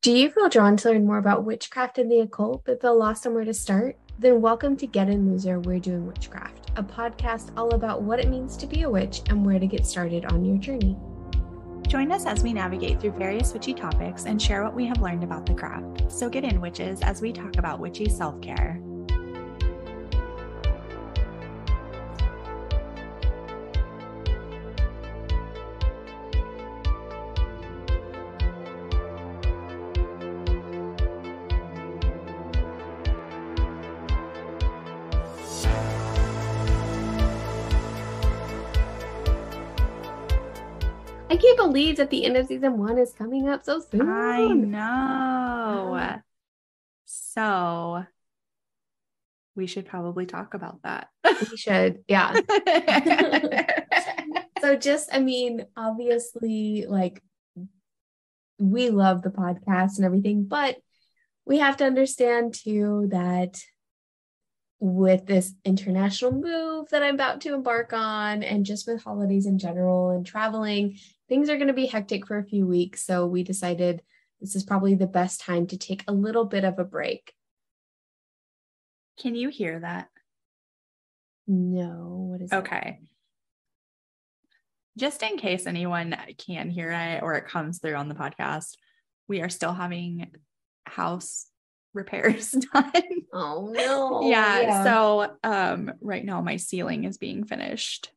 Do you feel drawn to learn more about witchcraft and the occult, but feel lost on where to start? Then welcome to Get In Loser, We're Doing Witchcraft, a podcast all about what it means to be a witch and where to get started on your journey. Join us as we navigate through various witchy topics and share what we have learned about the craft. So get in, witches, as we talk about witchy self-care. I can't believe that the end of season 1 is coming up so soon. I know. So we should probably talk about that. We should, yeah. So obviously, we love the podcast and everything, but we have to understand too that with this international move that I'm about to embark on, and just with holidays in general and traveling, things are going to be hectic for a few weeks. So we decided this is probably the best time to take a little bit of a break. Can you hear that? No, what is it? Okay. Just in case anyone can hear it or it comes through on the podcast, we are still having house repairs done. Oh no. Yeah. So right now my ceiling is being finished.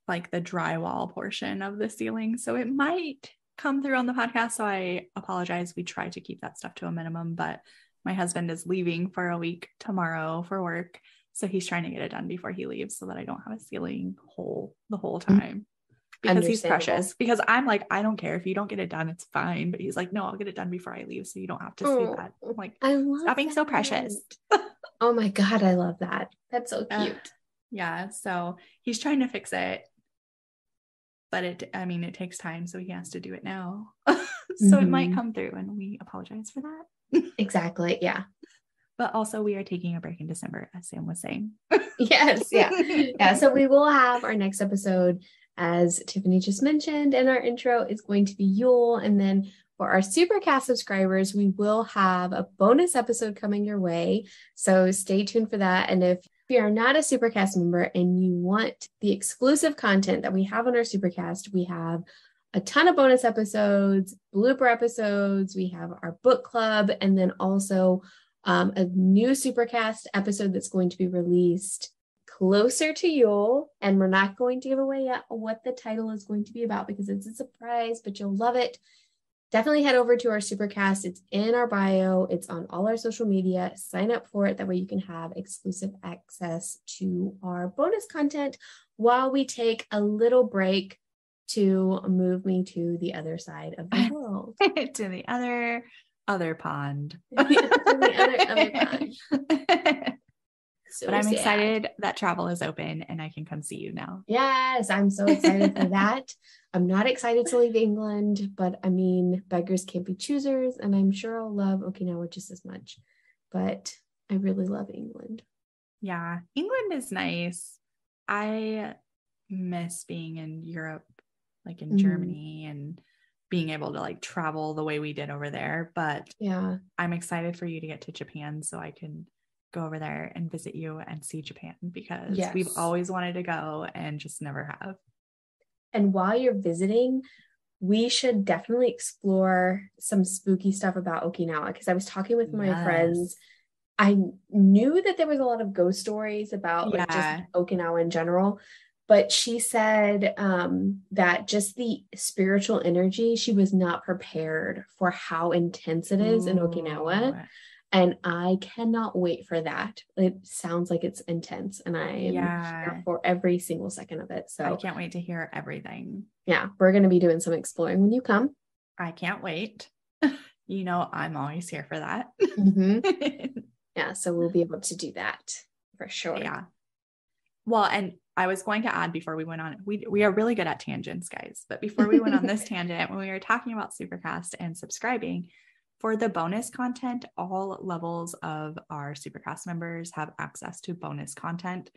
Like the drywall portion of the ceiling. So it might come through on the podcast. So I apologize. We try to keep that stuff to a minimum, but my husband is leaving for a week tomorrow for work. So he's trying to get it done before he leaves so that I don't have a ceiling hole the whole time. Because he's precious. Because I'm like, I don't care if you don't get it done, it's fine. But he's like, no, I'll get it done before I leave, so you don't have to see that. I'm like, stop being so precious. Oh my God, I love that. That's so cute. Yeah, so he's trying to fix it, but it takes time, so he has to do it now. So it might come through, and we apologize for that. Exactly. Yeah. But also, we are taking a break in December, as Sam was saying. Yes. Yeah. Yeah. So we will have our next episode, as Tiffany just mentioned, and our intro is going to be Yule. And then for our Supercast subscribers, we will have a bonus episode coming your way. So stay tuned for that. And if you are not a Supercast member and you want the exclusive content that we have on our Supercast, we have a ton of bonus episodes, blooper episodes. We have our book club, and then also a new Supercast episode that's going to be released closer to Yule, and we're not going to give away yet what the title is going to be about because it's a surprise, but you'll love it. Definitely head over to our Supercast. It's in our bio. It's on all our social media. Sign up for it. That way you can have exclusive access to our bonus content while we take a little break to move me to the other side of the world. To the other pond. To the other pond. So but I'm excited that travel is open and I can come see you now. Yes, I'm so excited for that. I'm not excited to leave England, but beggars can't be choosers, and I'm sure I'll love Okinawa just as much. But I really love England. Yeah, England is nice. I miss being in Europe, like in Germany, and being able to travel the way we did over there. But yeah, I'm excited for you to get to Japan so I can go over there and visit you and see Japan, because we've always wanted to go and just never have. And while you're visiting, we should definitely explore some spooky stuff about Okinawa, because I was talking with my friends. I knew that there was a lot of ghost stories about just Okinawa in general, but she said that just the spiritual energy, she was not prepared for how intense it is in Okinawa. And I cannot wait for that. It sounds like it's intense, and I am here for every single second of it. So I can't wait to hear everything. Yeah, we're going to be doing some exploring when you come. I can't wait. I'm always here for that. Yeah, so we'll be able to do that for sure. Yeah. Well, and I was going to add before we went on, we are really good at tangents, guys. But before we went on this tangent, when we were talking about Supercast and subscribing, for the bonus content, all levels of our Supercast members have access to bonus content.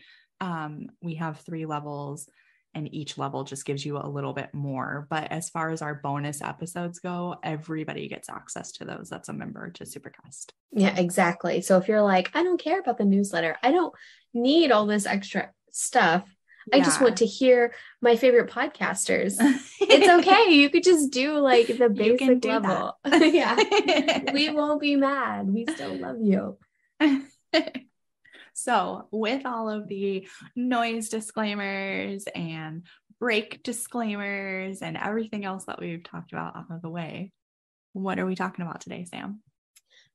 We have 3 levels, and each level just gives you a little bit more. But as far as our bonus episodes go, everybody gets access to those that's a member to Supercast. Yeah, exactly. So if you're like, I don't care about the newsletter, I don't need all this extra stuff, I just want to hear my favorite podcasters. It's okay. You could just do like the basic level. Yeah. We won't be mad. We still love you. So with all of the noise disclaimers and break disclaimers and everything else that we've talked about out of the way, what are we talking about today, Sam?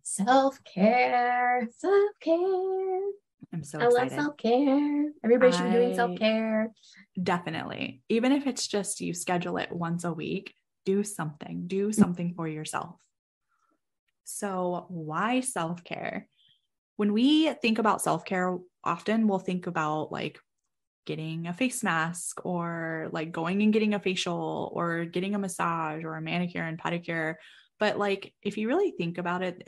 Self-care. Self-care. I'm so excited. I love self-care. Everybody should be doing self-care. Definitely. Even if it's just you schedule it once a week, do something for yourself. So why self-care? When we think about self-care, often we'll think about like getting a face mask or like going and getting a facial or getting a massage or a manicure and pedicure. But like, if you really think about it,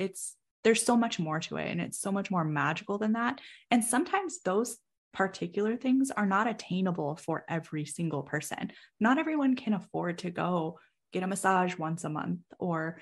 there's so much more to it, and it's so much more magical than that. And sometimes those particular things are not attainable for every single person. Not everyone can afford to go get a massage once a month or,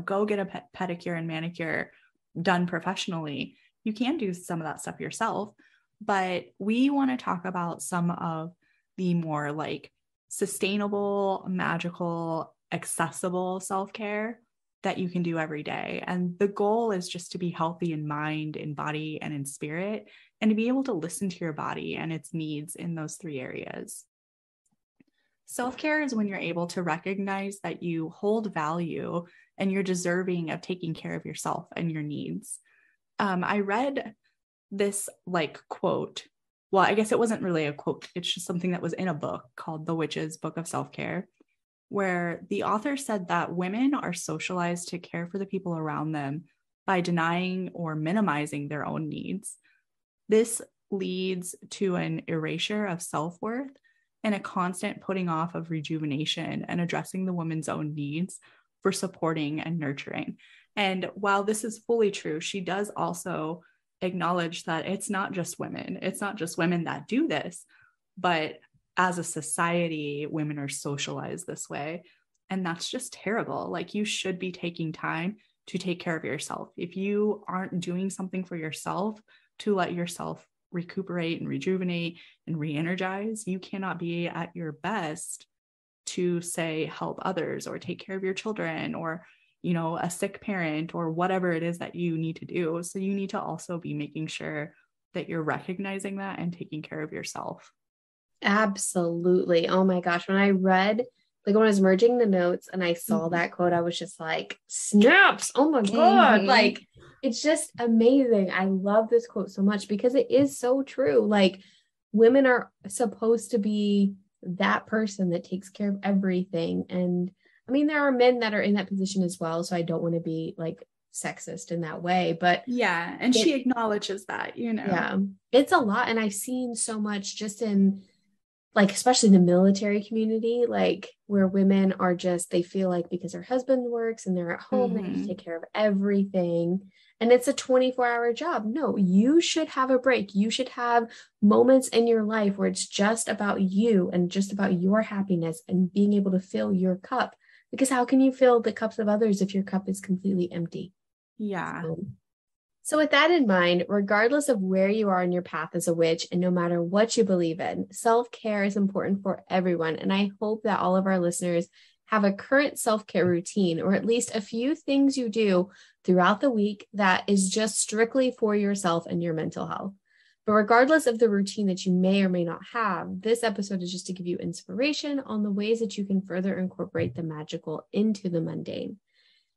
go get a pedicure and manicure done professionally. You can do some of that stuff yourself, but we want to talk about some of the more like sustainable, magical, accessible self-care that you can do every day. And the goal is just to be healthy in mind, in body, and in spirit, and to be able to listen to your body and its needs in those 3 areas. Self-care is when you're able to recognize that you hold value and you're deserving of taking care of yourself and your needs. I read this like quote. Well, I guess it wasn't really a quote. It's just something that was in a book called The Witch's Book of Self-Care, where the author said that women are socialized to care for the people around them by denying or minimizing their own needs. This leads to an erasure of self-worth and a constant putting off of rejuvenation and addressing the woman's own needs for supporting and nurturing. And while this is fully true, she does also acknowledge that it's not just women. It's not just women that do this, but as a society, women are socialized this way. And that's just terrible. Like, you should be taking time to take care of yourself. If you aren't doing something for yourself to let yourself recuperate and rejuvenate and re-energize, you cannot be at your best to say help others or take care of your children or a sick parent or whatever it is that you need to do. So you need to also be making sure that you're recognizing that and taking care of yourself. Absolutely. Oh my gosh. When I read, like when I was merging the notes and I saw that quote, I was just like, snaps. Oh my God. Like, it's just amazing. I love this quote so much because it is so true. Like, women are supposed to be that person that takes care of everything. And I mean, there are men that are in that position as well. So I don't want to be like sexist in that way, but yeah. And she acknowledges that, yeah, it's a lot. And I've seen so much just in like, especially the military community, like where women are just, they feel like because their husband works and they're at home, they need to take care of everything. And it's a 24-hour job. No, you should have a break. You should have moments in your life where it's just about you and just about your happiness and being able to fill your cup. Because how can you fill the cups of others if your cup is completely empty? Yeah. So with that in mind, regardless of where you are in your path as a witch and no matter what you believe in, self-care is important for everyone. And I hope that all of our listeners have a current self-care routine, or at least a few things you do throughout the week that is just strictly for yourself and your mental health. But regardless of the routine that you may or may not have, this episode is just to give you inspiration on the ways that you can further incorporate the magical into the mundane.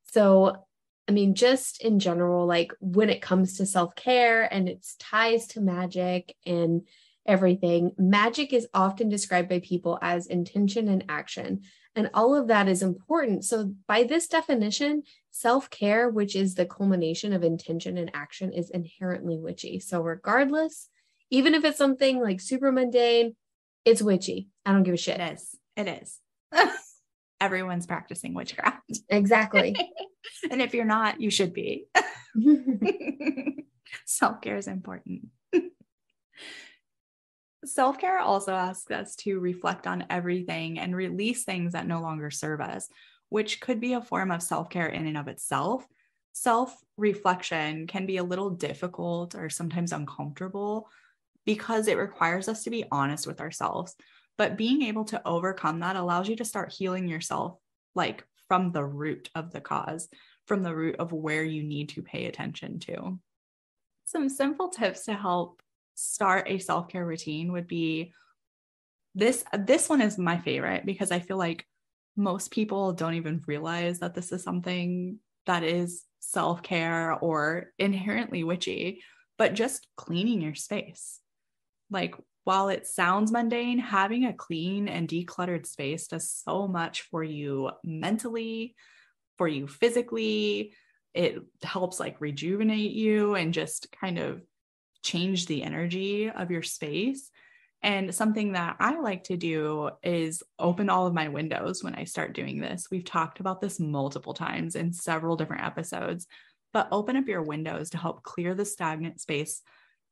So, I mean, just in general, like when it comes to self-care and its ties to magic and everything, magic is often described by people as intention and action. And all of that is important. So by this definition, self-care, which is the culmination of intention and action, is inherently witchy. So regardless, even if it's something like super mundane, it's witchy. I don't give a shit. It is. Everyone's practicing witchcraft. Exactly. And if you're not, you should be. Self-care is important. Self-care also asks us to reflect on everything and release things that no longer serve us, which could be a form of self-care in and of itself. Self-reflection can be a little difficult or sometimes uncomfortable because it requires us to be honest with ourselves. But being able to overcome that allows you to start healing yourself, like from the root of the cause, from the root of where you need to pay attention to. Some simple tips to help start a self-care routine would be this one is my favorite because I feel like most people don't even realize that this is something that is self-care or inherently witchy, but just cleaning your space. Like, while it sounds mundane, having a clean and decluttered space does so much for you mentally, for you physically. It helps like rejuvenate you and just kind of change the energy of your space. And something that I like to do is open all of my windows when I start doing this. We've talked about this multiple times in several different episodes, but open up your windows to help clear the stagnant space,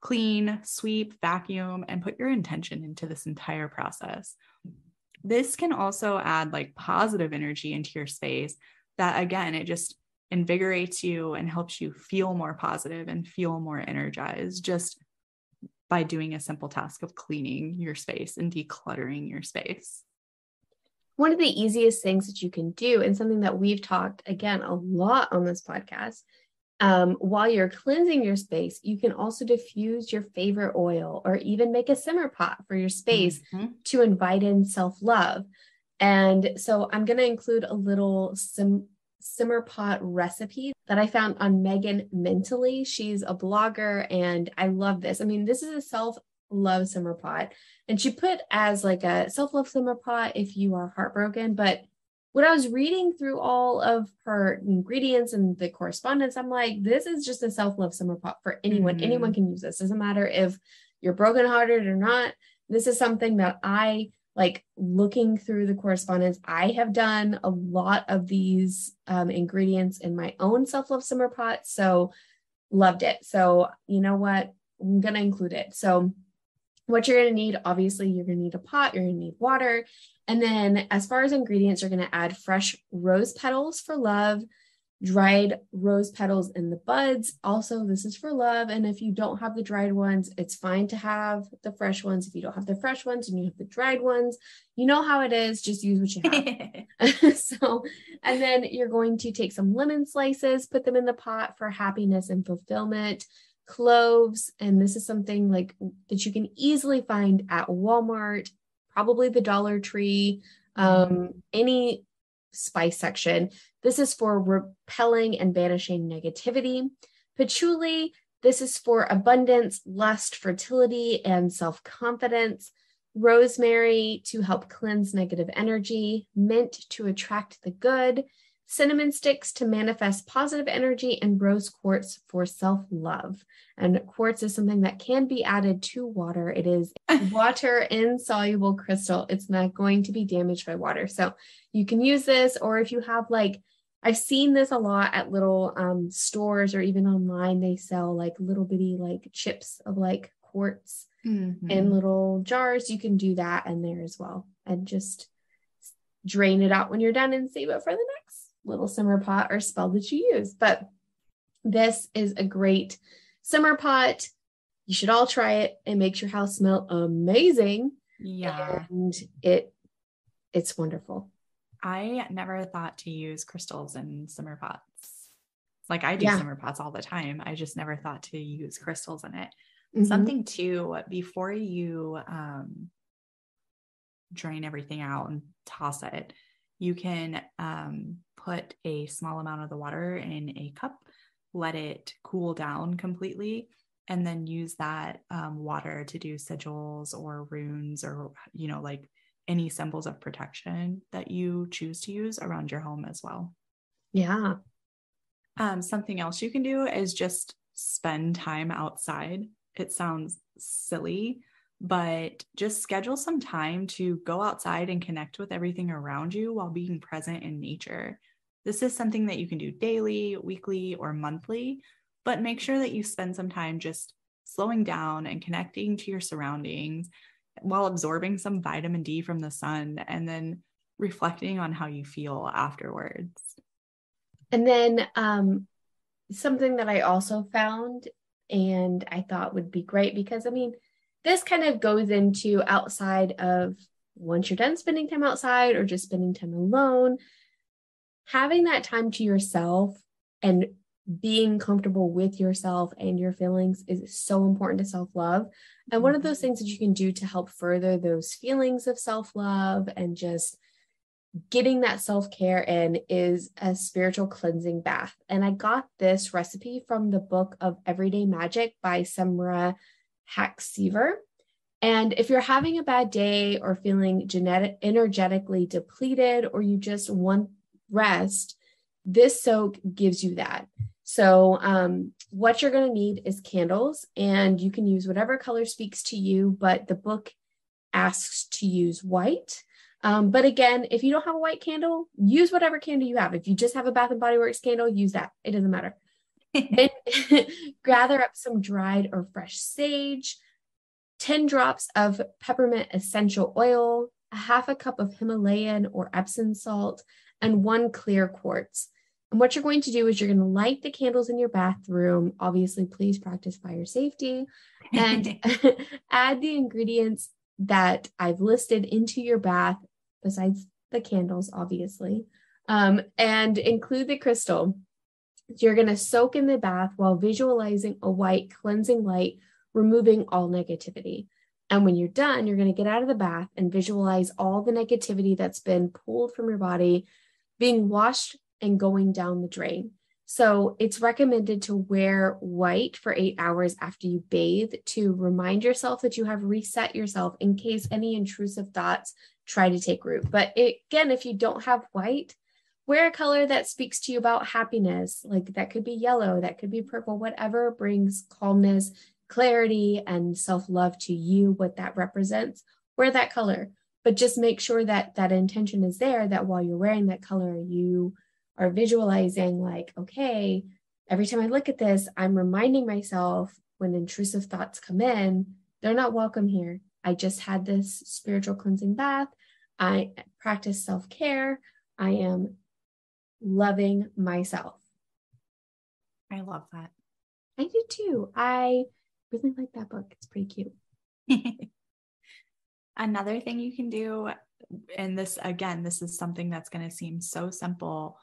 clean, sweep, vacuum, and put your intention into this entire process. This can also add like positive energy into your space that, again, it just invigorates you and helps you feel more positive and feel more energized just by doing a simple task of cleaning your space and decluttering your space. One of the easiest things that you can do, and something that we've talked again a lot on this podcast, while you're cleansing your space, you can also diffuse your favorite oil or even make a simmer pot for your space to invite in self-love. And so I'm going to include a little simmer pot recipe that I found on Megan Mentally. She's a blogger and I love this. I mean, this is a self-love simmer pot, and she put as like a self-love simmer pot if you are heartbroken. But when I was reading through all of her ingredients and the correspondence, I'm like, this is just a self-love simmer pot for anyone. Anyone can use this. Doesn't matter if you're brokenhearted or not. This is something that I like. Looking through the correspondence, I have done a lot of these ingredients in my own self-love simmer pot. So loved it. So you know what? I'm going to include it. So what you're going to need, obviously, you're going to need a pot, you're going to need water. And then as far as ingredients, you're going to add fresh rose petals for love, dried rose petals in the buds. Also, this is for love. And if you don't have the dried ones, it's fine to have the fresh ones. If you don't have the fresh ones and you have the dried ones, you know how it is. Just use what you have. And then you're going to take some lemon slices, put them in the pot for happiness and fulfillment. Cloves, and this is something like that you can easily find at Walmart, probably the Dollar Tree, any spice section. This is for repelling and banishing negativity. Patchouli, this is for abundance, lust, fertility, and self-confidence. Rosemary to help cleanse negative energy. Mint to attract the good. Cinnamon sticks to manifest positive energy, and rose quartz for self-love. And quartz is something that can be added to water. It is water insoluble crystal. It's not going to be damaged by water. So you can use this, or if you have like, I've seen this a lot at little stores or even online, they sell like little bitty like chips of like quartz in little jars. You can do that in there as well. And just drain it out when you're done and save it for the next little simmer pot or spell that you use. But this is a great simmer pot. You should all try it. It makes your house smell amazing. Yeah. And it's wonderful. I never thought to use crystals in simmer pots. Like I do simmer pots all the time. I just never thought to use crystals in it. Something too, before you drain everything out and toss it, you can put a small amount of the water in a cup, let it cool down completely, and then use that water to do sigils or runes or, you know, like any symbols of protection that you choose to use around your home as well. Yeah. Something else you can do is just spend time outside. It sounds silly, but just schedule some time to go outside and connect with everything around you while being present in nature. This is something that you can do daily, weekly, or monthly, but make sure that you spend some time just slowing down and connecting to your surroundings, while absorbing some vitamin D from the sun, and then reflecting on how you feel afterwards. And then something that I also found and I thought would be great, because I mean, this kind of goes into outside of once you're done spending time outside or just spending time alone, having that time to yourself and being comfortable with yourself and your feelings is so important to self-love. And one of those things that you can do to help further those feelings of self-love and just getting that self-care in is a spiritual cleansing bath. And I got this recipe from the book of Everyday Magic by Semra Haksever. And if you're having a bad day or feeling energetically depleted, or you just want rest, this soak gives you that. So what you're going to need is candles, and you can use whatever color speaks to you, but the book asks to use white. But again, if you don't have a white candle, use whatever candle you have. If you just have a Bath and Body Works candle, use that. It doesn't matter. Then gather up some dried or fresh sage, 10 drops of peppermint essential oil, a half a cup of Himalayan or Epsom salt, and 1 clear quartz. And what you're going to do is you're going to light the candles in your bathroom. Obviously, please practice fire safety, and add the ingredients that I've listed into your bath, besides the candles, obviously, and include the crystal. You're going to soak in the bath while visualizing a white cleansing light, removing all negativity. And when you're done, you're going to get out of the bath and visualize all the negativity that's been pulled from your body being washed and going down the drain. So it's recommended to wear white for 8 hours after you bathe to remind yourself that you have reset yourself in case any intrusive thoughts try to take root. But again, if you don't have white, wear a color that speaks to you about happiness. Like that could be yellow, that could be purple, whatever brings calmness, clarity, and self-love to you, what that represents, wear that color. But just make sure that that intention is there, that while you're wearing that color, you are visualizing like, okay, every time I look at this, I'm reminding myself when intrusive thoughts come in, they're not welcome here. I just had this spiritual cleansing bath. I practice self-care. I am loving myself. I love that. I do too. I really like that book. It's pretty cute. Another thing you can do, and this, again, this is something that's going to seem so simple,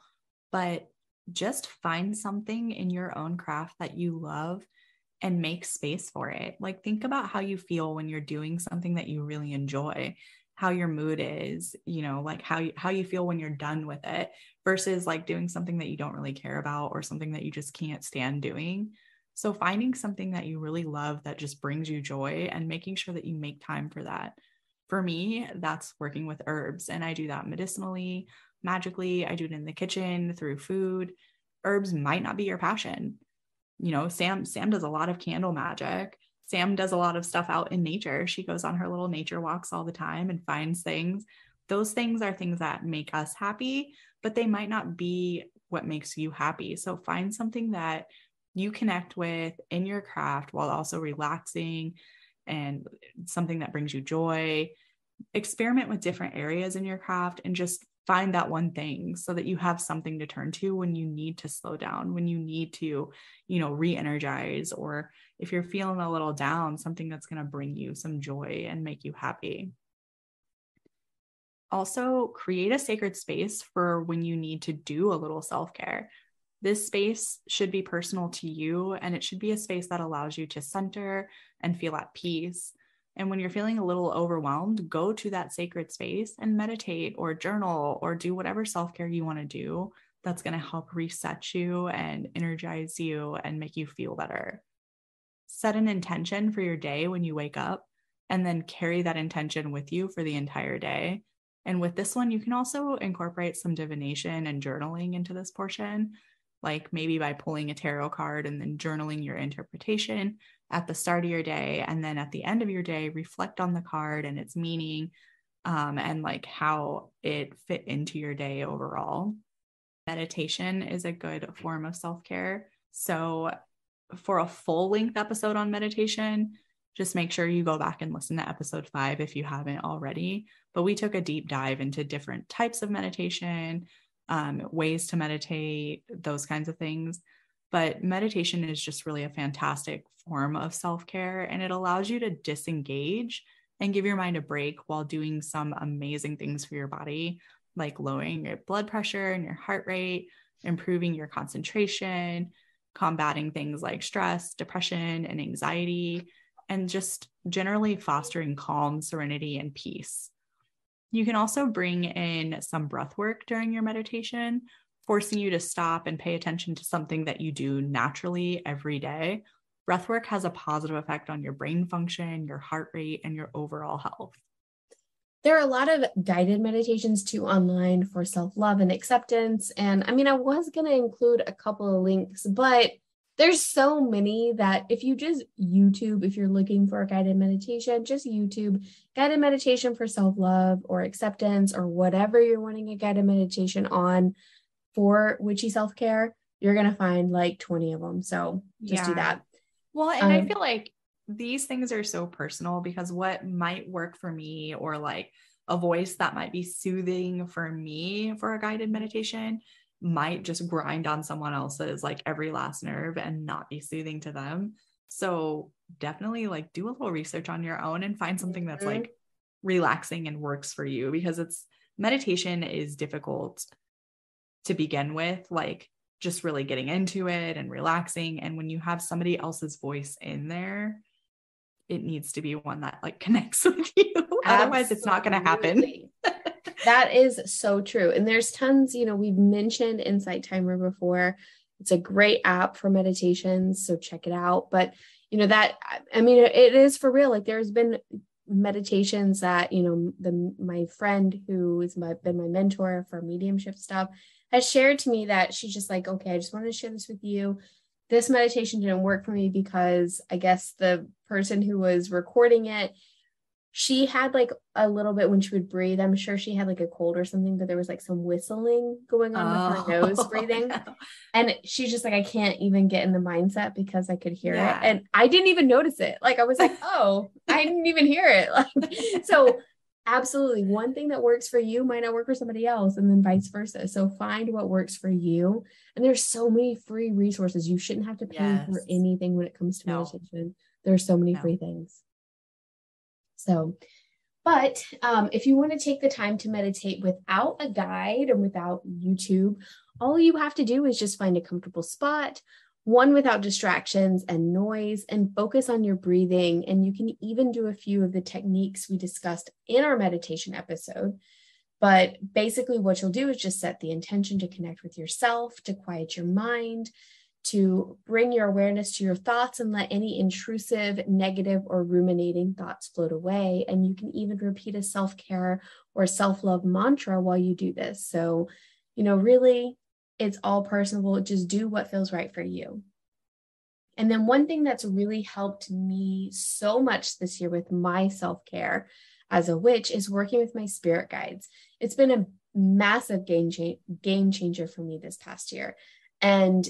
but just find something in your own craft that you love and make space for it. Like, think about how you feel when you're doing something that you really enjoy, how your mood is, you know, like how you feel when you're done with it versus like doing something that you don't really care about or something that you just can't stand doing. So finding something that you really love that just brings you joy and making sure that you make time for that. For me, that's working with herbs, and I do that medicinally, magically. I do it in the kitchen through food. Herbs might not be your passion. You know, Sam does a lot of candle magic. Sam does a lot of stuff out in nature. She goes on her little nature walks all the time and finds things. Those things are things that make us happy, but they might not be what makes you happy. So find something that you connect with in your craft while also relaxing, and something that brings you joy. Experiment with different areas in your craft and just find that one thing so that you have something to turn to when you need to slow down, when you need to, you know, re-energize, or if you're feeling a little down, something that's going to bring you some joy and make you happy. Also, create a sacred space for when you need to do a little self-care. This space should be personal to you, and it should be a space that allows you to center and feel at peace. And when you're feeling a little overwhelmed, go to that sacred space and meditate or journal or do whatever self-care you want to do that's going to help reset you and energize you and make you feel better. Set an intention for your day when you wake up, and then carry that intention with you for the entire day. And with this one, you can also incorporate some divination and journaling into this portion, like maybe by pulling a tarot card and then journaling your interpretation at the start of your day. And then at the end of your day, reflect on the card and its meaning, and like how it fit into your day overall. Meditation is a good form of self-care. So for a full length episode on meditation, just make sure you go back and listen to episode 5 if you haven't already. But we took a deep dive into different types of meditation, ways to meditate, those kinds of things. But meditation is just really a fantastic form of self-care, and it allows you to disengage and give your mind a break while doing some amazing things for your body, like lowering your blood pressure and your heart rate, improving your concentration, combating things like stress, depression, and anxiety, and just generally fostering calm, serenity, and peace. You can also bring in some breath work during your meditation, forcing you to stop and pay attention to something that you do naturally every day. Breathwork has a positive effect on your brain function, your heart rate, and your overall health. There are a lot of guided meditations too online for self-love and acceptance. And I mean, I was going to include a couple of links, but there's so many that if you just YouTube, if you're looking for a guided meditation, just YouTube guided meditation for self-love or acceptance or whatever you're wanting a guided meditation on for witchy self-care, you're going to find like 20 of them. So just do that. Well, and I feel like these things are so personal, because what might work for me, or like a voice that might be soothing for me for a guided meditation, might just grind on someone else's like every last nerve and not be soothing to them. So definitely like do a little research on your own and find something that's like relaxing and works for you, because meditation is difficult to begin with, like just really getting into it and relaxing. And when you have somebody else's voice in there, it needs to be one that like connects with you. Otherwise it's not going to happen. That is so true. And there's tons, we've mentioned Insight Timer before. It's a great app for meditations, so check it out. But it is for real. Like there's been meditations that, my friend who has been my mentor for mediumship stuff has shared to me that she's just like, okay, I just wanted to share this with you. This meditation didn't work for me because I guess the person who was recording it, she had like a little bit when she would breathe. I'm sure she had like a cold or something, but there was like some whistling going on with her nose breathing. No. And she's just like, I can't even get in the mindset because I could hear it. And I didn't even notice it. Like I was like, oh, I didn't even hear it. Like, so absolutely. One thing that works for you might not work for somebody else, and then vice versa. So find what works for you. And there's so many free resources. You shouldn't have to pay for anything when it comes to meditation. There's so many free things. So, but if you want to take the time to meditate without a guide and without YouTube, all you have to do is just find a comfortable spot, one without distractions and noise, and focus on your breathing. And you can even do a few of the techniques we discussed in our meditation episode. But basically what you'll do is just set the intention to connect with yourself, to quiet your mind, to bring your awareness to your thoughts and let any intrusive, negative, or ruminating thoughts float away. And you can even repeat a self-care or self-love mantra while you do this. So, really, it's all personal. Just do what feels right for you. And then one thing that's really helped me so much this year with my self-care as a witch is working with my spirit guides. It's been a massive game changer for me this past year. And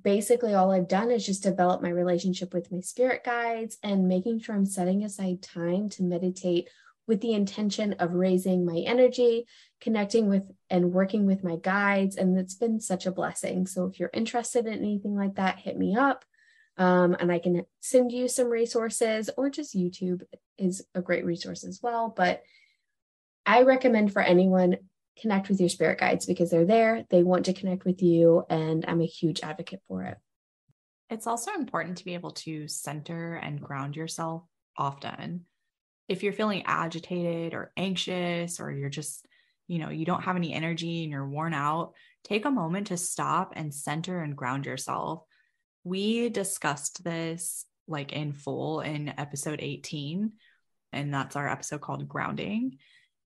basically all I've done is just develop my relationship with my spirit guides and making sure I'm setting aside time to meditate with the intention of raising my energy, connecting with and working with my guides. And it's been such a blessing. So if you're interested in anything like that, hit me up. And I can send you some resources, or just YouTube is a great resource as well. But I recommend for anyone, connect with your spirit guides, because they're there. They want to connect with you. And I'm a huge advocate for it. It's also important to be able to center and ground yourself often. If you're feeling agitated or anxious, or you're just, you don't have any energy and you're worn out, take a moment to stop and center and ground yourself. We discussed this like in full in episode 18, and that's our episode called Grounding,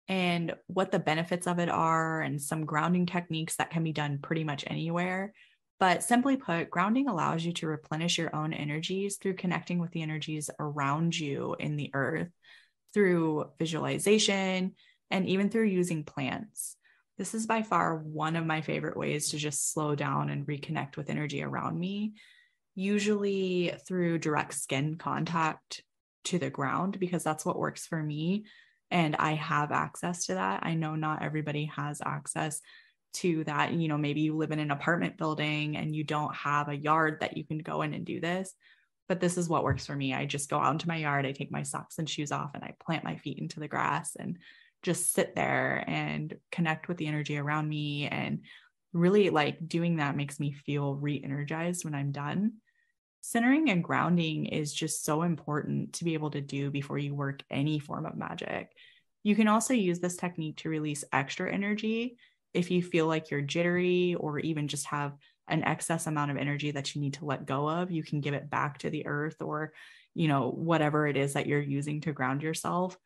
and what the benefits of it are, and some grounding techniques that can be done pretty much anywhere. But simply put, grounding allows you to replenish your own energies through connecting with the energies around you in the earth, through visualization, and even through using plants. This is by far one of my favorite ways to just slow down and reconnect with energy around me, usually through direct skin contact to the ground, because that's what works for me. And I have access to that. I know not everybody has access to that. You know, maybe you live in an apartment building and you don't have a yard that you can go in and do this. But this is what works for me. I just go out into my yard, I take my socks and shoes off, and I plant my feet into the grass and just sit there and connect with the energy around me. And really, like, doing that makes me feel re-energized when I'm done. Centering and grounding is just so important to be able to do before you work any form of magic. You can also use this technique to release extra energy if you feel like you're jittery, or even just have an excess amount of energy that you need to let go of. You can give it back to the earth, or, you know, whatever it is that you're using to ground yourself.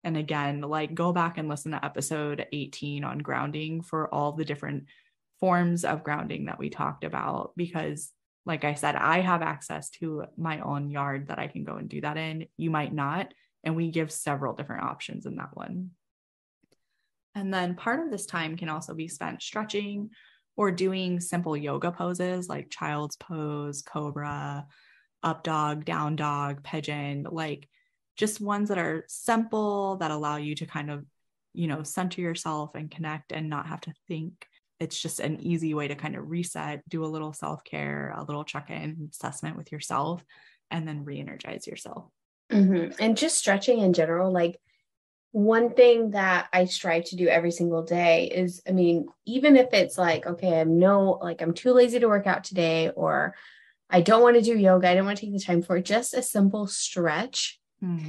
And again, like, go back and listen to episode 18 on grounding for all the different forms of grounding that we talked about, because like I said, I have access to my own yard that I can go and do that in. You might not. And we give several different options in that one. And then part of this time can also be spent stretching or doing simple yoga poses like child's pose, cobra, up dog, down dog, pigeon, like just ones that are simple, that allow you to kind of, you know, center yourself and connect and not have to think. It's just an easy way to kind of reset, do a little self-care, a little check-in assessment with yourself, and then re-energize yourself. Mm-hmm. And just stretching in general, like, one thing that I strive to do every single day is, I mean, even if it's like, okay, I'm too lazy to work out today, or I don't want to do yoga, I don't want to take the time for it, just a simple stretch,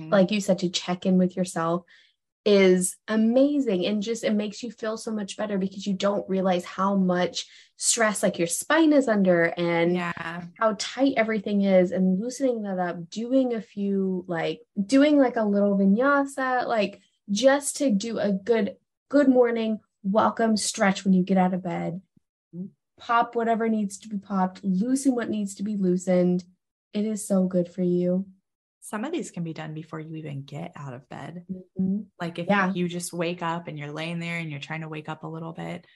like you said, to check in with yourself is amazing. And just, it makes you feel so much better, because you don't realize how much stress like your spine is under, and how tight everything is, and loosening that up, doing a little vinyasa, like just to do a good morning welcome stretch when you get out of bed, pop whatever needs to be popped, loosen what needs to be loosened. It is so good for you. Some of these can be done before you even get out of bed. Like if you just wake up and you're laying there and you're trying to wake up a little bit,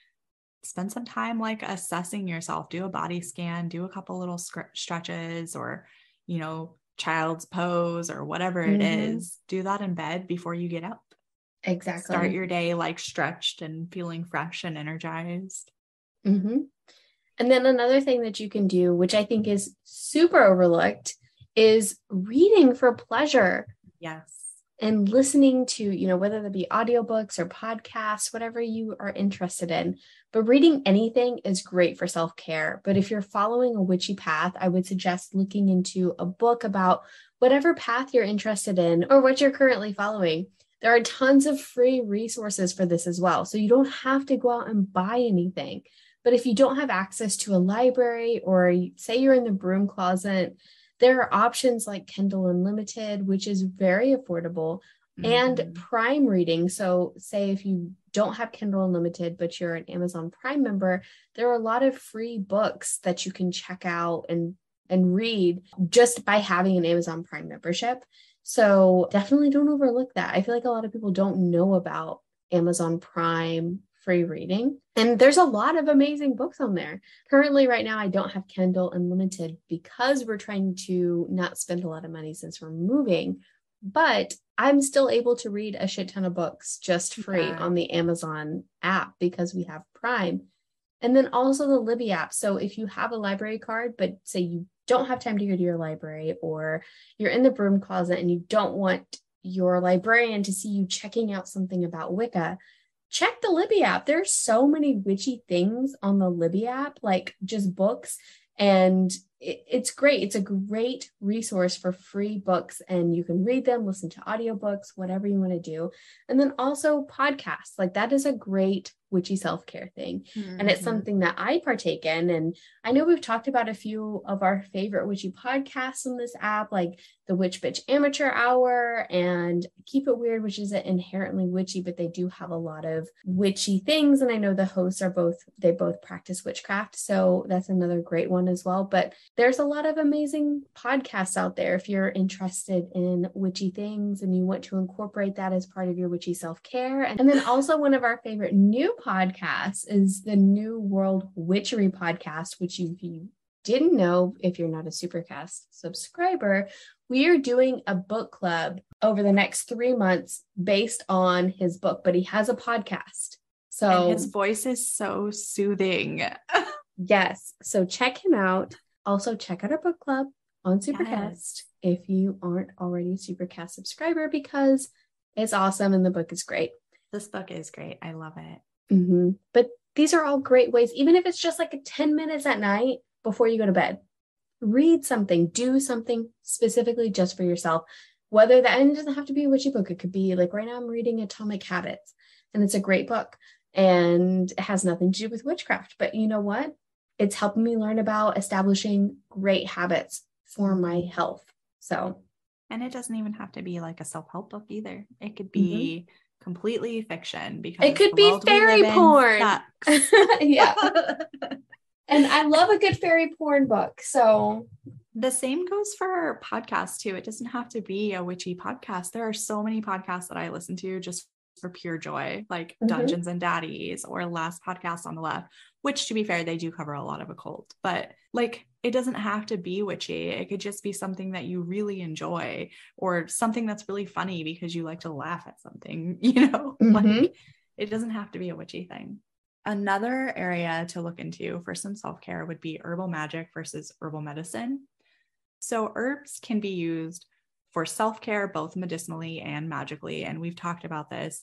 spend some time like assessing yourself, do a body scan, do a couple little stretches, or, you know, child's pose or whatever it is. Do that in bed before you get up. Exactly. Start your day like stretched and feeling fresh and energized. And then another thing that you can do, which I think is super overlooked, is reading for pleasure. Yes. And listening to, you know, whether that be audiobooks or podcasts, whatever you are interested in. But reading anything is great for self-care. But if you're following a witchy path, I would suggest looking into a book about whatever path you're interested in or what you're currently following. There are tons of free resources for this as well. So you don't have to go out and buy anything. But if you don't have access to a library, or say you're in the broom closet, there are options like Kindle Unlimited, which is very affordable, and Prime reading. So say if you don't have Kindle Unlimited, but you're an Amazon Prime member, there are a lot of free books that you can check out and read just by having an Amazon Prime membership. So definitely don't overlook that. I feel like a lot of people don't know about Amazon Prime free reading. And there's a lot of amazing books on there. Currently, right now, I don't have Kindle Unlimited because we're trying to not spend a lot of money since we're moving, but I'm still able to read a shit ton of books just free on the Amazon app because we have Prime. And then also the Libby app. So if you have a library card, but say you don't have time to go to your library, or you're in the broom closet and you don't want your librarian to see you checking out something about Wicca, check the Libby app. There's so many witchy things on the Libby app, like just books, and it's great. It's a great resource for free books, and you can read them, listen to audiobooks, whatever you want to do. And then also podcasts, like that is a great witchy self-care thing. And it's something that I partake in. And I know we've talked about a few of our favorite witchy podcasts on this app, like the Witch Bitch Amateur Hour and Keep It Weird, which isn't inherently witchy, but they do have a lot of witchy things. And I know the hosts are they both practice witchcraft. So that's another great one as well. But there's a lot of amazing podcasts out there if you're interested in witchy things and you want to incorporate that as part of your witchy self-care. And then also one of our favorite new podcasts is the New World Witchery podcast, which if you didn't know, if you're not a Supercast subscriber, we are doing a book club over the next 3 months based on his book, but he has a podcast. So and his voice is so soothing. Yes. So check him out. Also check out our book club on Supercast if you aren't already a Supercast subscriber, because it's awesome and the book is great. This book is great. I love it. Mm-hmm. But these are all great ways, even if it's just like 10 minutes at night before you go to bed, read something, do something specifically just for yourself. Whether that, and it doesn't have to be a witchy book. It could be like right now I'm reading Atomic Habits, and it's a great book and it has nothing to do with witchcraft. But you know what? It's helping me learn about establishing great habits for my health. So, and it doesn't even have to be like a self-help book either. It could be completely fiction, because it could be fairy porn. Yeah. And I love a good fairy porn book. So the same goes for podcasts too. It doesn't have to be a witchy podcast. There are so many podcasts that I listen to just for pure joy, like Dungeons and Daddies or Last Podcast on the Left, which, to be fair, they do cover a lot of occult, but like, it doesn't have to be witchy. It could just be something that you really enjoy, or something that's really funny because you like to laugh at something, you know, like it doesn't have to be a witchy thing. Another area to look into for some self-care would be herbal magic versus herbal medicine. So herbs can be used for self-care, both medicinally and magically. And we've talked about this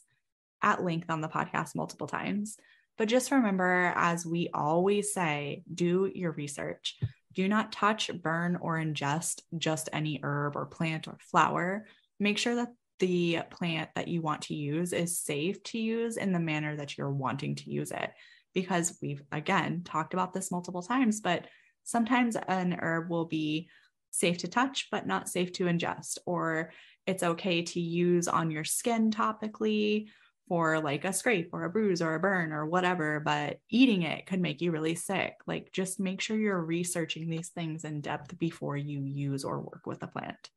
at length on the podcast multiple times. But just remember, as we always say, do your research. Do not touch, burn, or ingest just any herb or plant or flower. Make sure that the plant that you want to use is safe to use in the manner that you're wanting to use it. Because we've, again, talked about this multiple times, but sometimes an herb will be safe to touch, but not safe to ingest, or it's okay to use on your skin topically for like a scrape or a bruise or a burn or whatever, but eating it could make you really sick. Like, just make sure you're researching these things in depth before you use or work with a plant.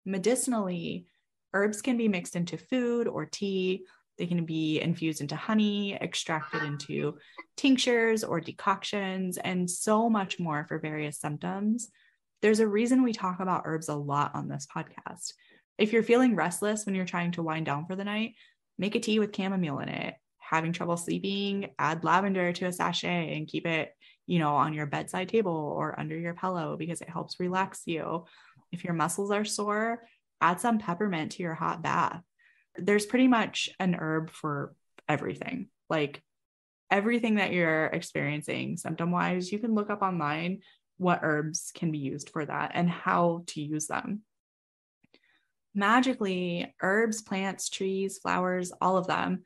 Medicinally, herbs can be mixed into food or tea. They can be infused into honey, extracted into tinctures or decoctions, and so much more for various symptoms. There's a reason we talk about herbs a lot on this podcast. If you're feeling restless when you're trying to wind down for the night, make a tea with chamomile in it. Having trouble sleeping, add lavender to a sachet and keep it, you know, on your bedside table or under your pillow, because it helps relax you. If your muscles are sore, add some peppermint to your hot bath. There's pretty much an herb for everything. Like, everything that you're experiencing symptom-wise, you can look up online what herbs can be used for that and how to use them. Magically, herbs, plants, trees, flowers, all of them,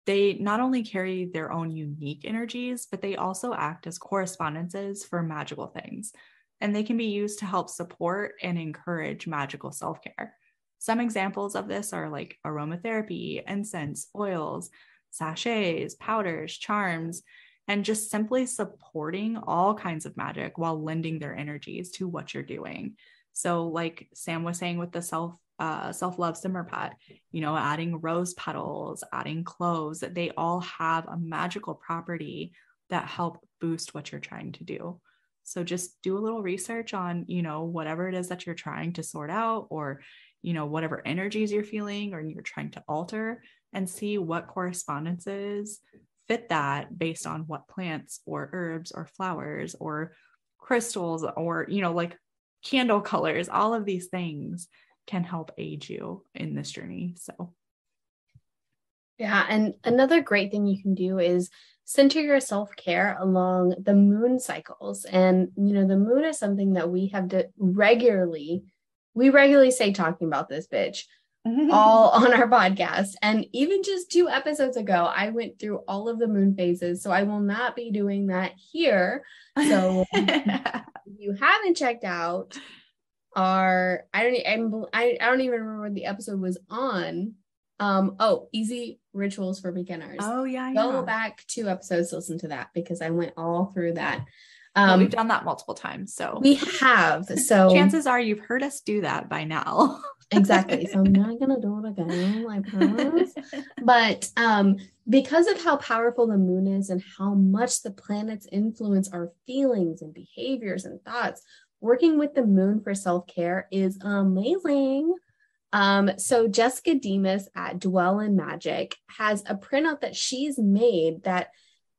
they not only carry their own unique energies, but they also act as correspondences for magical things. And they can be used to help support and encourage magical self-care. Some examples of this are like aromatherapy, incense, oils, sachets, powders, charms, and just simply supporting all kinds of magic while lending their energies to what you're doing. So like Sam was saying with the self-love simmer pot, you know, adding rose petals, adding cloves, they all have a magical property that help boost what you're trying to do. So just do a little research on, you know, whatever it is that you're trying to sort out, or, you know, whatever energies you're feeling or you're trying to alter, and see what correspondences fit that based on what plants or herbs or flowers or crystals or, you know, like candle colors. All of these things can help aid you in this journey. So yeah, and another great thing you can do is center your self-care along the moon cycles. And you know, the moon is something that we have to regularly say talking about this bitch all on our podcast. And even just 2 episodes ago, I went through all of the moon phases. So I will not be doing that here. So if you haven't checked out our, I don't even remember what the episode was on. Easy Rituals for Beginners. Oh yeah. Go back 2 episodes to listen to that, because I went all through that. Well, we've done that multiple times. So we have. So chances are you've heard us do that by now. Exactly. So I'm not going to do it again, I promise. But because of how powerful the moon is and how much the planets influence our feelings and behaviors and thoughts, working with the moon for self-care is amazing. So Jessica Demas at Dwell in Magic has a printout that she's made that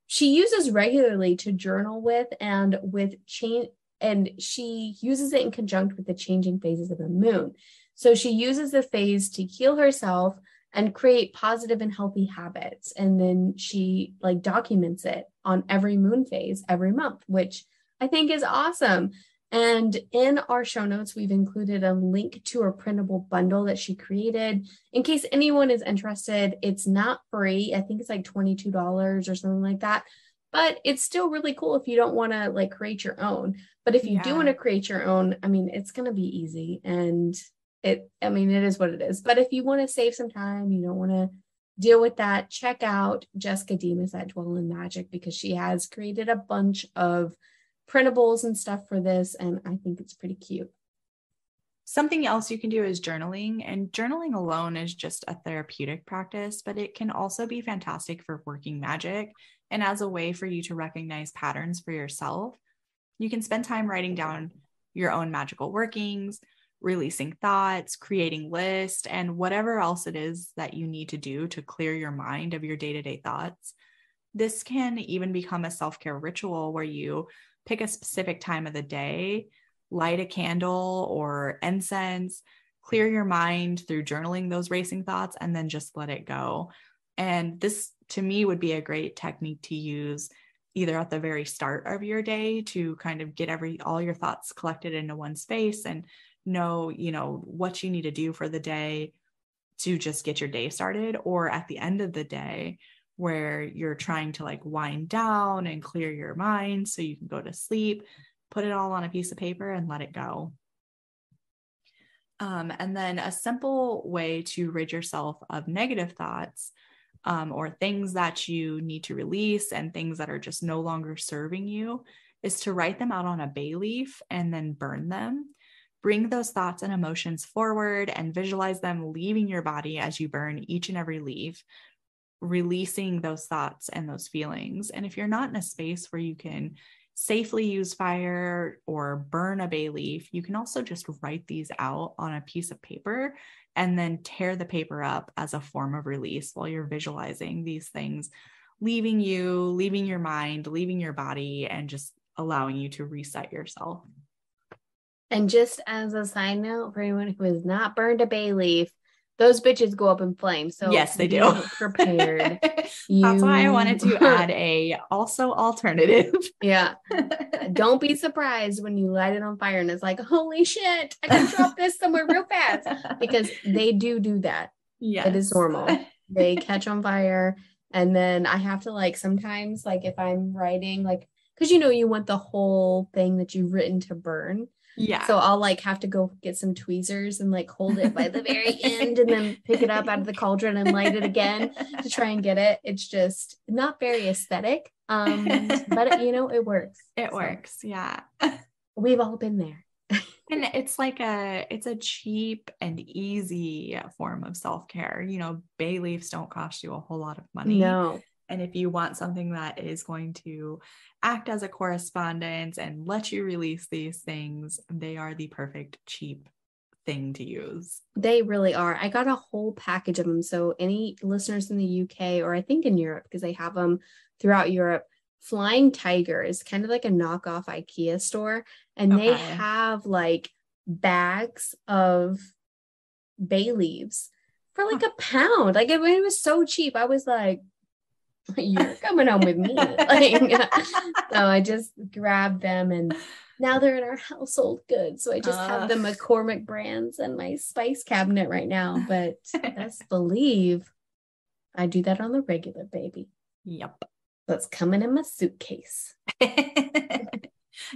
she uses regularly to journal with and with change, and she uses it in conjunct with the changing phases of the moon. So she uses the phase to heal herself and create positive and healthy habits. And then she like documents it on every moon phase every month, which I think is awesome. And in our show notes, we've included a link to a printable bundle that she created. In case anyone is interested, it's not free. I think it's like $22 or something like that. But it's still really cool if you don't want to like create your own. But if you do want to create your own, I mean, it's going to be easy. And it is what it is. But if you want to save some time, you don't want to deal with that, check out Jessica Demas at Dwell in Magic, because she has created a bunch of printables and stuff for this, and I think it's pretty cute. Something else you can do is journaling, and journaling alone is just a therapeutic practice, but it can also be fantastic for working magic and as a way for you to recognize patterns for yourself. You can spend time writing down your own magical workings, releasing thoughts, creating lists, and whatever else it is that you need to do to clear your mind of your day-to-day thoughts. This can even become a self-care ritual where you pick a specific time of the day, light a candle or incense, clear your mind through journaling those racing thoughts, and then just let it go. And this, to me, would be a great technique to use either at the very start of your day to kind of get all your thoughts collected into one space and know, what you need to do for the day to just get your day started, or at the end of the day where you're trying to like wind down and clear your mind so you can go to sleep, put it all on a piece of paper and let it go. And then a simple way to rid yourself of negative thoughts or things that you need to release and things that are just no longer serving you is to write them out on a bay leaf and then burn them. Bring those thoughts and emotions forward and visualize them leaving your body as you burn each and every leaf, releasing those thoughts and those feelings. And if you're not in a space where you can safely use fire or burn a bay leaf, you can also just write these out on a piece of paper and then tear the paper up as a form of release while you're visualizing these things leaving you, leaving your mind, leaving your body, and just allowing you to reset yourself. And just as a side note, for anyone who has not burned a bay leaf, those bitches go up in flames. So yes, they do. Prepared. That's why I wanted to add a also alternative. Yeah. Don't be surprised when you light it on fire and it's like, holy shit, I can drop this somewhere real fast, because they do that. Yes. It is normal. They catch on fire. And then I have to like, sometimes like if I'm writing, like, because you want the whole thing that you've written to burn. Yeah. So I'll like have to go get some tweezers and like hold it by the very end and then pick it up out of the cauldron and light it again to try and get it. It's just not very aesthetic. But it works. It works. Yeah. We've all been there. And it's a cheap and easy form of self-care. Bay leaves don't cost you a whole lot of money. No. And if you want something that is going to act as a correspondence and let you release these things, they are the perfect cheap thing to use. They really are. I got a whole package of them. So any listeners in the UK, or I think in Europe, because they have them throughout Europe, Flying Tiger is kind of like a knockoff IKEA store. And they have like bags of bay leaves for like £1. Like it was so cheap. I was like, you're coming home with me. So I just grabbed them and now they're in our household goods. So I just have the McCormick brands in my spice cabinet right now. But best believe I do that on the regular, baby. Yep. So it's coming in my suitcase.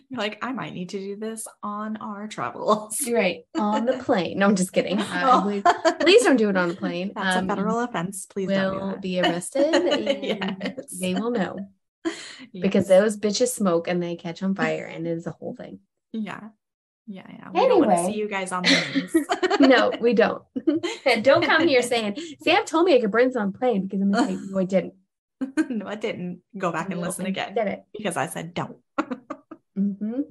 You're like, I might need to do this on our travels. Right. On the plane. No, I'm just kidding. Please don't do it on the plane. That's a federal offense. Please don't do that. Be arrested and they will know. because those bitches smoke and they catch on fire, and it is a whole thing. Yeah. We don't want to see you guys on the news. No, we don't. And don't come here saying, Sam told me I could burn some on plane, because I'm going to say, no, I didn't. No, I didn't. Go back and listen again. Did it. Because I said don't. Mm-hmm.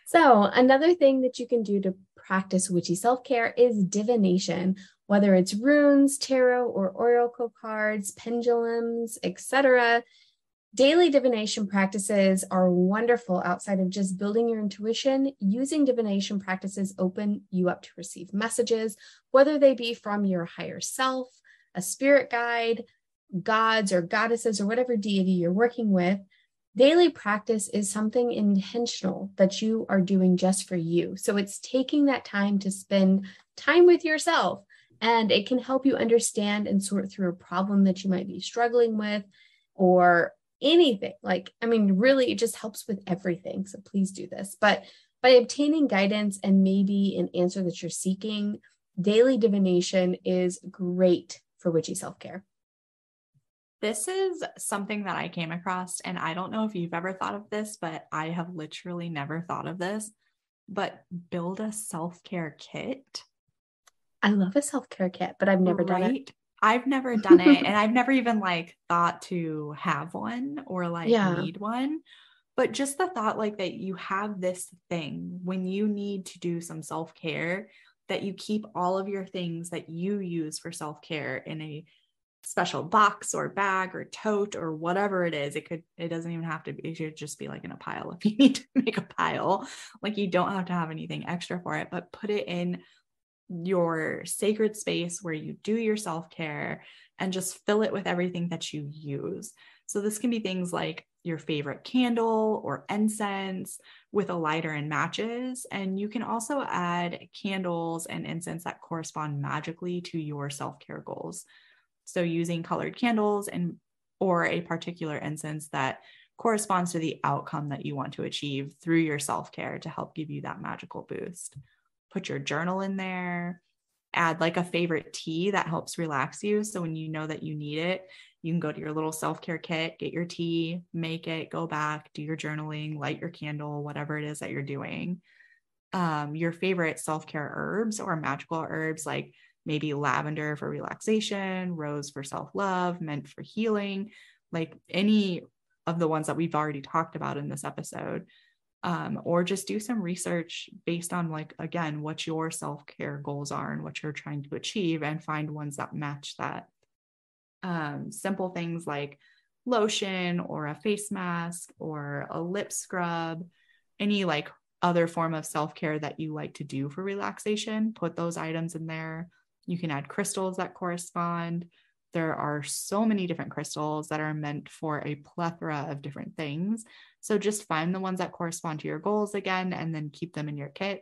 So another thing that you can do to practice witchy self-care is divination, whether it's runes, tarot, or oracle cards, pendulums, etc. Daily divination practices are wonderful outside of just building your intuition. Using divination practices open you up to receive messages, whether they be from your higher self, a spirit guide, gods or goddesses, or whatever deity you're working with. Daily practice is something intentional that you are doing just for you. So it's taking that time to spend time with yourself, and it can help you understand and sort through a problem that you might be struggling with, or anything. Really, it just helps with everything. So please do this. But by obtaining guidance and maybe an answer that you're seeking, daily divination is great for witchy self-care. This is something that I came across, and I don't know if you've ever thought of this, but I have literally never thought of this, but build a self-care kit. I love a self-care kit, but I've never done it. I've never done it, and I've never even thought to have one or need one. But just the thought that you have this thing when you need to do some self-care, that you keep all of your things that you use for self-care in a special box or bag or tote or whatever it is. It doesn't even have to be, it should just be in a pile if you need to make a pile. You don't have to have anything extra for it, but put it in your sacred space where you do your self-care, and just fill it with everything that you use. So this can be things like your favorite candle or incense with a lighter and matches. And you can also add candles and incense that correspond magically to your self-care goals. So using colored candles or a particular incense that corresponds to the outcome that you want to achieve through your self-care to help give you that magical boost. Put your journal in there, add a favorite tea that helps relax you. So when you know that you need it, you can go to your little self-care kit, get your tea, make it, go back, do your journaling, light your candle, whatever it is that you're doing. Your favorite self-care herbs or magical herbs, maybe lavender for relaxation, rose for self-love, mint for healing, any of the ones that we've already talked about in this episode. Or just do some research based on again, what your self-care goals are and what you're trying to achieve, and find ones that match that. Simple things like lotion or a face mask or a lip scrub, any other form of self-care that you like to do for relaxation, put those items in there. You can add crystals that correspond. There are so many different crystals that are meant for a plethora of different things. So just find the ones that correspond to your goals again, and then keep them in your kit.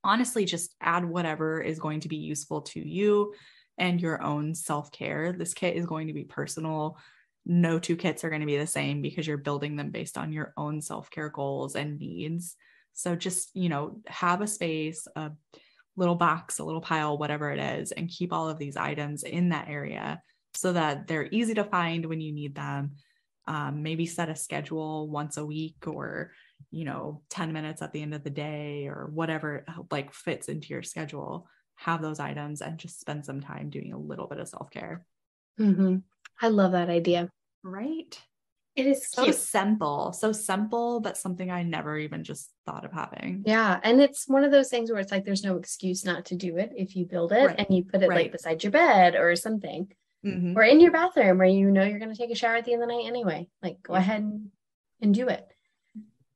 Honestly, just add whatever is going to be useful to you and your own self-care. This kit is going to be personal. No two kits are going to be the same, because you're building them based on your own self-care goals and needs. So just, have a space, a little box, a little pile, whatever it is, and keep all of these items in that area so that they're easy to find when you need them. Maybe set a schedule once a week, or 10 minutes at the end of the day, or whatever fits into your schedule. Have those items and just spend some time doing a little bit of self-care. Mm-hmm. I love that idea. Right? It is so simple, but something I never even just thought of having. Yeah. And it's one of those things where it's there's no excuse not to do it if you build it, and you put it beside your bed or something, or in your bathroom where you're going to take a shower at the end of the night anyway. Go ahead and do it.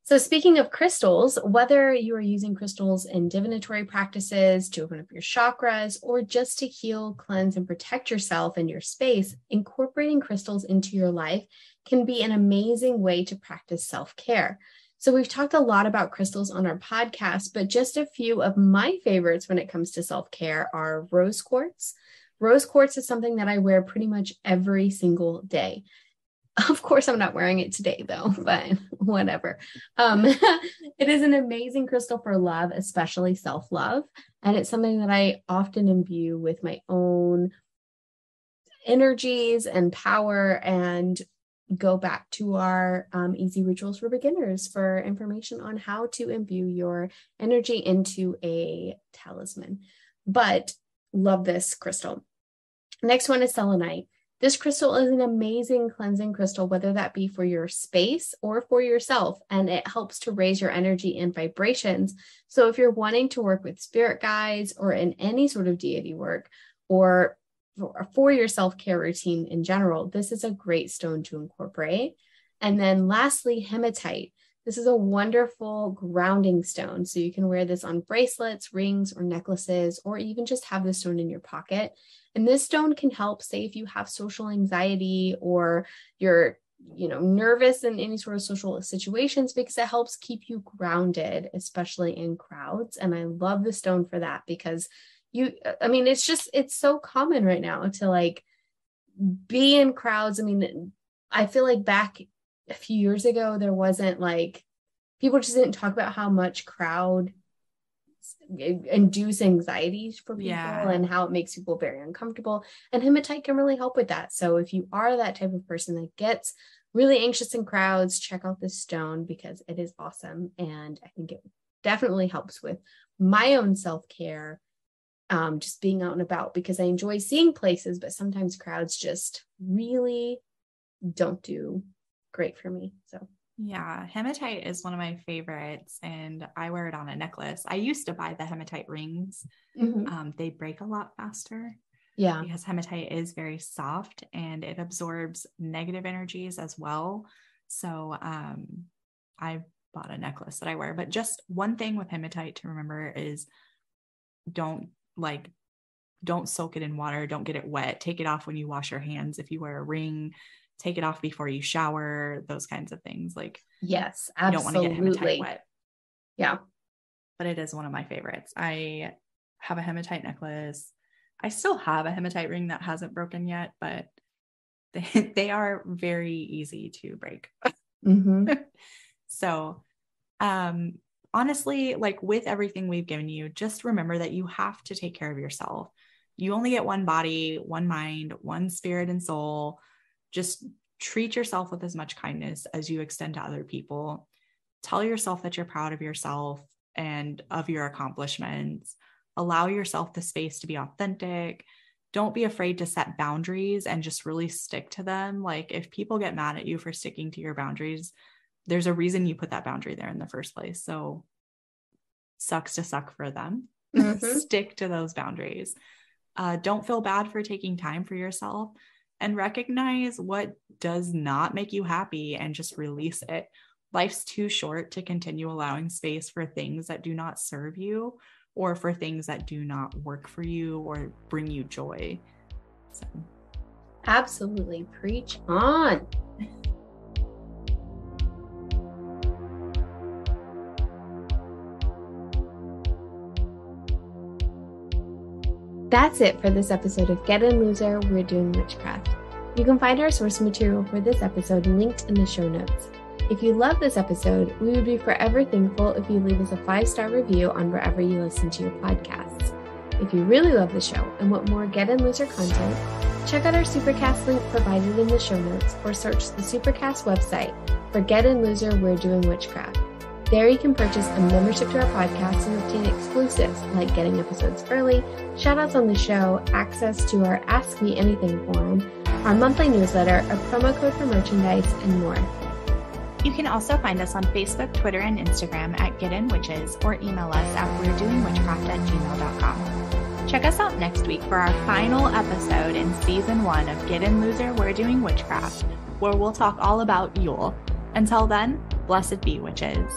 So speaking of crystals, whether you are using crystals in divinatory practices to open up your chakras, or just to heal, cleanse, and protect yourself and your space, incorporating crystals into your life can be an amazing way to practice self-care. So we've talked a lot about crystals on our podcast, but just a few of my favorites when it comes to self-care are rose quartz. Rose quartz is something that I wear pretty much every single day. Of course, I'm not wearing it today though, but whatever. It is an amazing crystal for love, especially self-love. And it's something that I often imbue with my own energies and power, and go back to our Easy Rituals for Beginners for information on how to imbue your energy into a talisman. But love this crystal. Next one is selenite. This crystal is an amazing cleansing crystal, whether that be for your space or for yourself, and it helps to raise your energy and vibrations. So if you're wanting to work with spirit guides or in any sort of deity work, or for your self-care routine in general, this is a great stone to incorporate. And then lastly, hematite. This is a wonderful grounding stone. So you can wear this on bracelets, rings, or necklaces, or even just have the stone in your pocket. And this stone can help, say, if you have social anxiety or you're, nervous in any sort of social situations, because it helps keep you grounded, especially in crowds. And I love the stone for that, because it's so common right now to like be in crowds. I mean, I feel like back a few years ago, there wasn't like, people just didn't talk about how much crowd induce anxiety for people and how it makes people very uncomfortable. And hematite can really help with that. So if you are that type of person that gets really anxious in crowds, check out this stone because it is awesome. And I think it definitely helps with my own self-care, just being out and about, because I enjoy seeing places, but sometimes crowds just really don't do great for me. So yeah, hematite is one of my favorites, and I wear it on a necklace. I used to buy the hematite rings. They break a lot faster. Yeah, because hematite is very soft and it absorbs negative energies as well. So I bought a necklace that I wear, but just one thing with hematite to remember is don't soak it in water. Don't get it wet. Take it off when you wash your hands. If you wear a ring, take it off before you shower, those kinds of things. Like, yes, absolutely. You don't want to get hematite wet. Yeah. But it is one of my favorites. I have a hematite necklace. I still have a hematite ring that hasn't broken yet, but they are very easy to break. So, honestly, like with everything we've given you, just remember that you have to take care of yourself. You only get one body, one mind, one spirit and soul. Just treat yourself with as much kindness as you extend to other people. Tell yourself that you're proud of yourself and of your accomplishments. Allow yourself the space to be authentic. Don't be afraid to set boundaries and just really stick to them. Like if people get mad at you for sticking to your boundaries, there's a reason you put that boundary there in the first place. So sucks to suck for them. Stick to those boundaries. Don't feel bad for taking time for yourself. And recognize what does not make you happy and just release it. Life's too short to continue allowing space for things that do not serve you or for things that do not work for you or bring you joy. So. Absolutely. Preach on. That's it for this episode of Get In Loser, We're Doing Witchcraft. You can find our source material for this episode linked in the show notes. If you love this episode, we would be forever thankful if you leave us a 5-star review on wherever you listen to your podcasts. If you really love the show and want more Get In Loser content, check out our Supercast link provided in the show notes or search the Supercast website for Get In Loser, We're Doing Witchcraft. There you can purchase a membership to our podcast and obtain exclusives like getting episodes early, shoutouts on the show, access to our Ask Me Anything forum, our monthly newsletter, a promo code for merchandise, and more. You can also find us on Facebook, Twitter, and Instagram at Get In Witches or email us at we'redoingwitchcraft@gmail.com. Check us out next week for our final episode in season 1 of Get In Loser, We're Doing Witchcraft, where we'll talk all about Yule. Until then, blessed be witches.